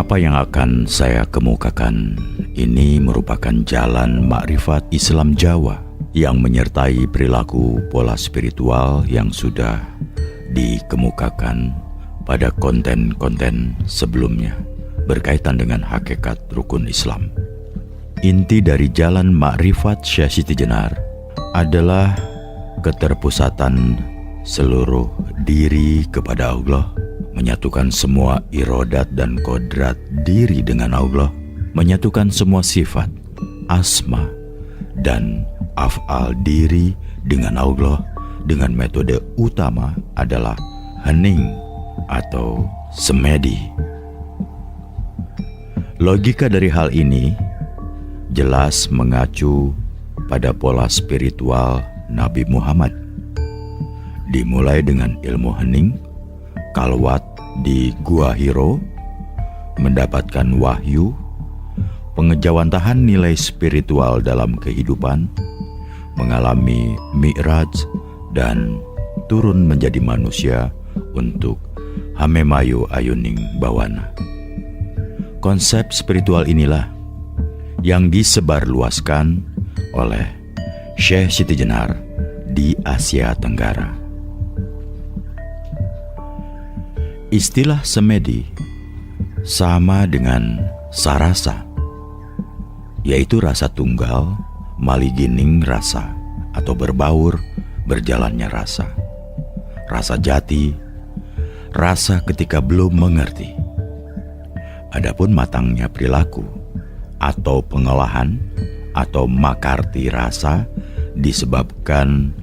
Apa yang akan saya kemukakan ini merupakan jalan makrifat Islam Jawa yang menyertai perilaku pola spiritual yang sudah dikemukakan pada konten-konten sebelumnya berkaitan dengan hakikat rukun Islam. Inti dari jalan makrifat Syekh Siti Jenar adalah keterpusatan seluruh diri kepada Allah, menyatukan semua irodat dan kodrat diri dengan Allah, menyatukan semua sifat, asma, dan af'al diri dengan Allah dengan metode utama adalah hening atau semedi. Logika dari hal ini jelas mengacu pada pola spiritual Nabi Muhammad, dimulai dengan ilmu hening, kalwat di Gua Hiro, mendapatkan wahyu, pengejawantahan nilai spiritual dalam kehidupan, mengalami mi'raj, dan turun menjadi manusia untuk hamemayu ayuning bawana. Konsep spiritual inilah yang disebarluaskan oleh Syekh Siti Jenar di Asia Tenggara. Istilah semedi sama dengan sarasa, yaitu rasa tunggal, maligining rasa, atau berbaur, berjalannya rasa. Rasa jati, rasa ketika belum mengerti. Adapun matangnya perilaku, atau pengolahan, atau makarti rasa disebabkan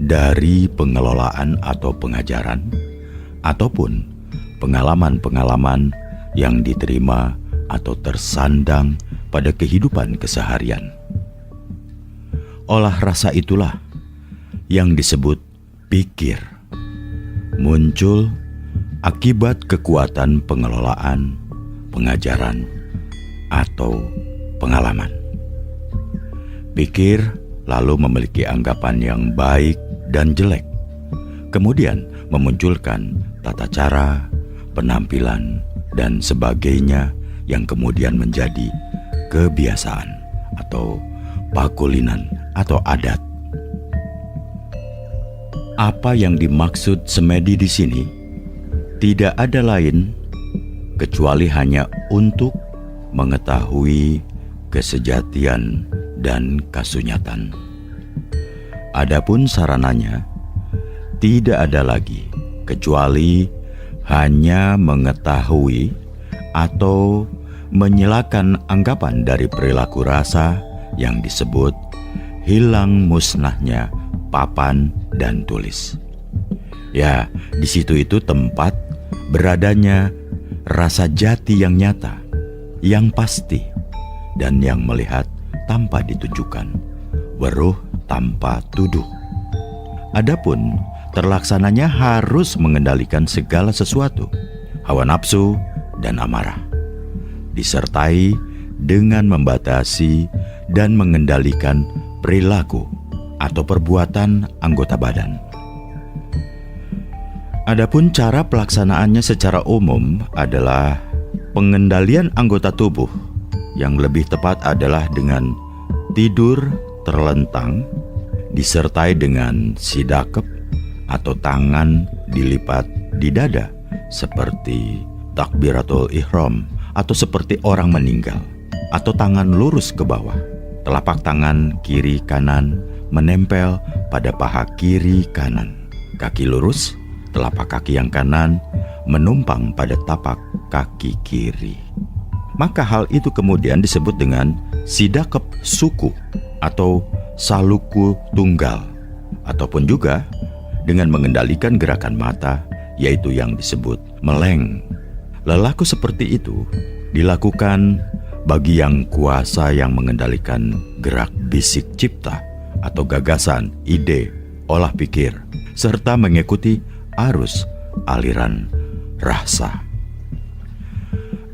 dari pengelolaan atau pengajaran, ataupun pengalaman-pengalaman yang diterima atau tersandang pada kehidupan keseharian. Olah rasa itulah yang disebut pikir, muncul akibat kekuatan pengelolaan, pengajaran, atau pengalaman. Pikir lalu memiliki anggapan yang baik dan jelek, kemudian memunculkan tata cara, penampilan, dan sebagainya yang kemudian menjadi kebiasaan atau pakulinan atau adat. Apa yang dimaksud semedi di sini tidak ada lain kecuali hanya untuk mengetahui kesejatian dan kasunyatan. Adapun sarananya tidak ada lagi kecuali hanya mengetahui atau menyelakan anggapan dari perilaku rasa yang disebut hilang musnahnya papan dan tulis. Ya, di situ itu tempat beradanya rasa jati yang nyata, yang pasti, dan yang melihat tanpa ditunjukkan, weruh tanpa tuduh. Adapun terlaksananya harus mengendalikan segala sesuatu, hawa nafsu dan amarah, disertai dengan membatasi dan mengendalikan perilaku atau perbuatan anggota badan. Adapun cara pelaksanaannya secara umum adalah pengendalian anggota tubuh, yang lebih tepat adalah dengan tidur terlentang disertai dengan sidakep atau tangan dilipat di dada seperti takbiratul ihram, atau seperti orang meninggal, atau tangan lurus ke bawah, telapak tangan kiri kanan menempel pada paha kiri kanan, kaki lurus, telapak kaki yang kanan menumpang pada tapak kaki kiri. Maka hal itu kemudian disebut dengan sidakep suku atau saluku tunggal, ataupun juga dengan mengendalikan gerakan mata, yaitu yang disebut meleng. Lelaku seperti itu dilakukan bagi yang kuasa yang mengendalikan gerak bisik cipta atau gagasan, ide, olah pikir, serta mengikuti arus aliran rasa.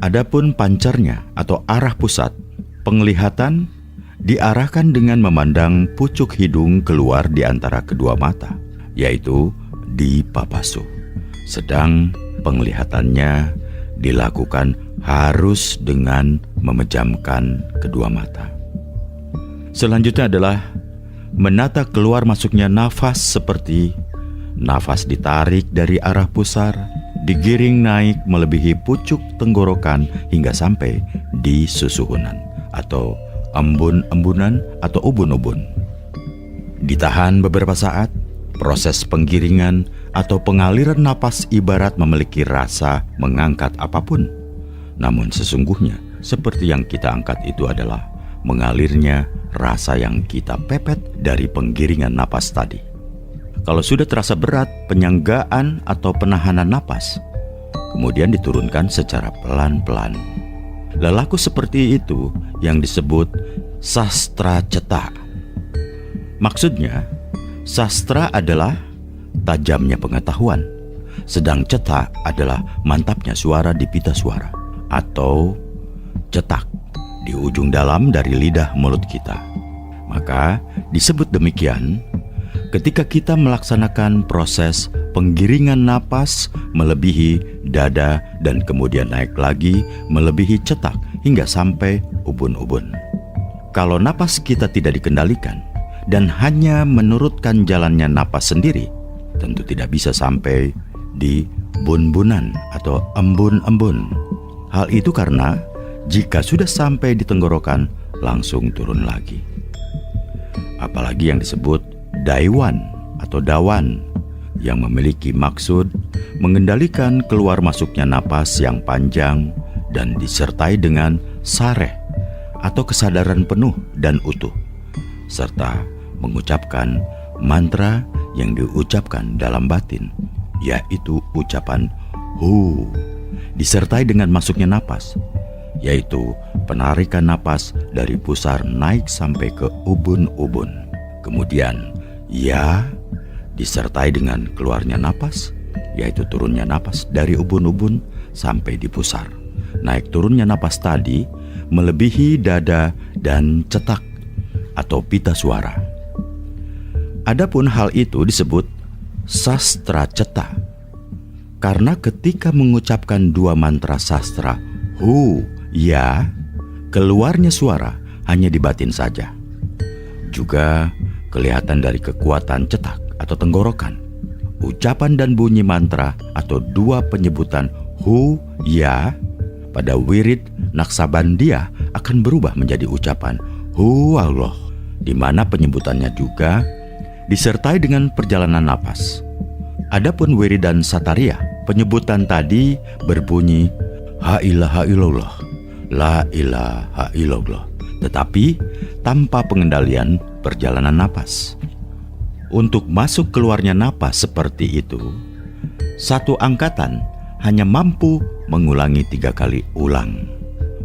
Adapun pancarnya atau arah pusat penglihatan diarahkan dengan memandang pucuk hidung keluar di antara kedua mata, yaitu di papasu. Sedang penglihatannya dilakukan harus dengan memejamkan kedua mata. Selanjutnya adalah menata keluar masuknya nafas seperti nafas ditarik dari arah pusar, digiring naik melebihi pucuk tenggorokan hingga sampai di susuhunan atau embun-embunan atau ubun-ubun. Ditahan beberapa saat, proses penggiringan atau pengaliran napas ibarat memiliki rasa mengangkat apapun. Namun sesungguhnya seperti yang kita angkat itu adalah mengalirnya rasa yang kita pepet dari penggiringan napas tadi. Kalau sudah terasa berat penyanggaan atau penahanan napas, kemudian diturunkan secara pelan-pelan. Lelaku seperti itu yang disebut sastra cetak. Maksudnya, sastra adalah tajamnya pengetahuan, sedang cetak adalah mantapnya suara di pita suara, atau cetak di ujung dalam dari lidah mulut kita. Maka disebut demikian ketika kita melaksanakan proses penggiringan napas melebihi dada dan kemudian naik lagi melebihi cetak hingga sampai ubun-ubun. Kalau napas kita tidak dikendalikan dan hanya menurutkan jalannya napas sendiri, tentu tidak bisa sampai di bun-bunan atau embun-embun. Hal itu karena jika sudah sampai di tenggorokan, langsung turun lagi. Apalagi yang disebut daiwan atau dawan, yang memiliki maksud mengendalikan keluar masuknya napas yang panjang dan disertai dengan sareh atau kesadaran penuh dan utuh, serta mengucapkan mantra yang diucapkan dalam batin, yaitu ucapan hu, disertai dengan masuknya napas, yaitu penarikan napas dari pusar naik sampai ke ubun-ubun. Kemudian ya, disertai dengan keluarnya napas, yaitu turunnya napas dari ubun-ubun sampai di pusar. Naik turunnya napas tadi melebihi dada dan cetak atau pita suara. Adapun hal itu disebut sastra cetak, karena ketika mengucapkan dua mantra sastra hu, ya, keluarnya suara hanya di batin saja. Juga kelihatan dari kekuatan cetak atau tenggorokan. Ucapan dan bunyi mantra atau dua penyebutan hu, ya pada wirid Naksabandia akan berubah menjadi ucapan hu Allah, di mana penyebutannya juga disertai dengan perjalanan napas. Adapun wiridan Sataria, penyebutan tadi berbunyi ha ilaha illallah, la ilaha illallah, tetapi tanpa pengendalian perjalanan napas. Untuk masuk keluarnya napas seperti itu, satu angkatan hanya mampu mengulangi 3 kali ulang.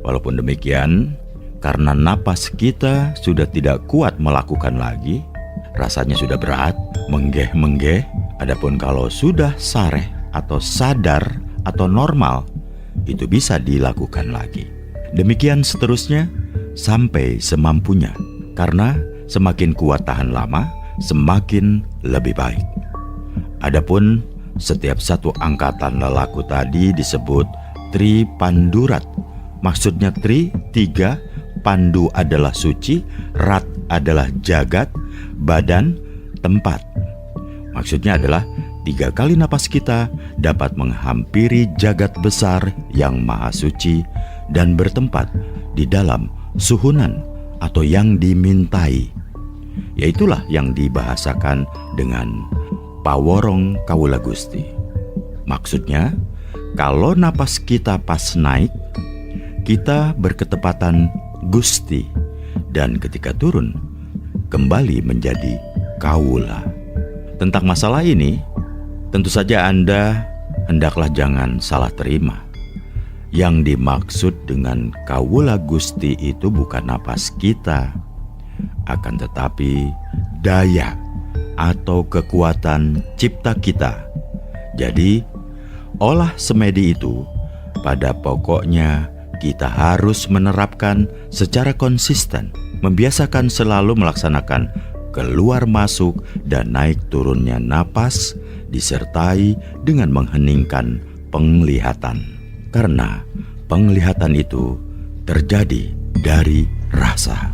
Walaupun demikian, karena napas kita sudah tidak kuat melakukan lagi, rasanya sudah berat, menggeh-menggeh. Adapun kalau sudah sareh atau sadar atau normal, itu bisa dilakukan lagi. Demikian seterusnya sampai semampunya, karena semakin kuat tahan lama, semakin lebih baik. Adapun setiap satu angkatan lelaku tadi disebut Tri Pandurat. Maksudnya Tri, 3, Pandu adalah suci, Rat adalah jagat, badan, tempat. Maksudnya adalah 3 kali napas kita dapat menghampiri jagat besar yang maha suci dan bertempat di dalam suhunan atau yang dimintai. Yaitulah yang dibahasakan dengan paworong kawula Gusti. Maksudnya, kalau napas kita pas naik, kita berketepatan Gusti, dan ketika turun, kembali menjadi kawula. Tentang masalah ini, tentu saja Anda hendaklah jangan salah terima. Yang dimaksud dengan kawula Gusti itu bukan napas kita, akan tetapi daya atau kekuatan cipta kita. Jadi, olah semedi itu pada pokoknya kita harus menerapkan secara konsisten, membiasakan selalu melaksanakan keluar masuk dan naik turunnya napas disertai dengan mengheningkan penglihatan. Karena penglihatan itu terjadi dari rasa.